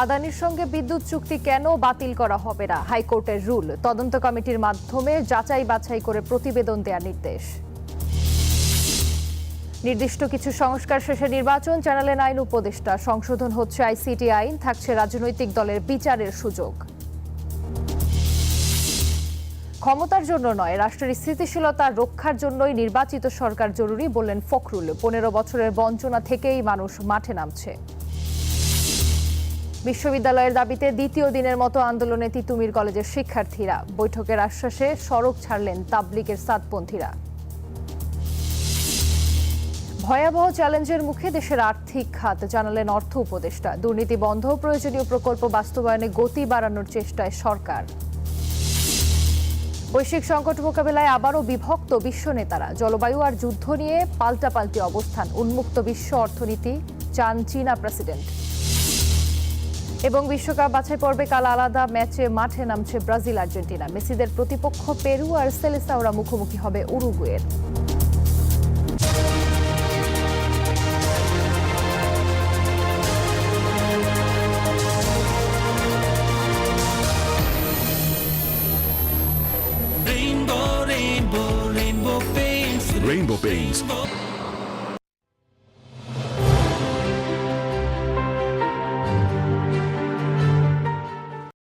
আদানির সঙ্গে বিদ্যুৎ চুক্তি কেন বাতিল করা হবে না, হাইকোর্টের রুল। তদন্ত কমিটির মাধ্যমে যাচাই বাছাই করে প্রতিবেদন দেওয়ার নির্দেশ। নির্দিষ্ট কিছু সংস্কার শেষে নির্বাচন, জানালেন আইন উপদেষ্টা। সংশোধন হচ্ছে আইসিটি আইন, থাকছে রাজনৈতিক দলের বিচারের সুযোগ। ক্ষমতার জন্য নয়, রাষ্ট্রের স্থিতিশীলতা রক্ষার জন্যই নির্বাচিত সরকার জরুরি, বললেন ফখরুল। 15 বছরের বঞ্চনা থেকেই মানুষ মাঠে নামছে। বিশ্ববিদ্যালয়ের দাবিতে দ্বিতীয় দিনের মতো আন্দোলনে তিতুমির কলেজের শিক্ষার্থীরা। বৈঠকের আশ্বাসে সড়ক ছাড়লেন তাবলিগের সাতপন্থীরা। ভয়াবহ চ্যালেঞ্জের মুখে দেশের আর্থিক খাত, জানালেন অর্থ উপদেষ্টা। দুর্নীতি বন্ধ, প্রয়োজনীয় প্রকল্প বাস্তবায়নে গতি বাড়ানোর চেষ্টায় সরকার। বৈশ্বিক সংকট মোকাবেলায় আবারও বিভক্ত বিশ্ব নেতারা। জলবায়ু আর যুদ্ধ নিয়ে পাল্টাপাল্টি অবস্থান। উন্মুক্ত বিশ্ব অর্থনীতি চান চীনা প্রেসিডেন্ট। এবং বিশ্বকাপ বাছাই পর্বে কাল আলাদা ম্যাচে মাঠে নামছে ব্রাজিল আর্জেন্টিনা। মেসিদের প্রতিপক্ষ পেরু, আর সেলেসাওরা মুখোমুখি হবে উরুগুয়ের। Rainbow Paints.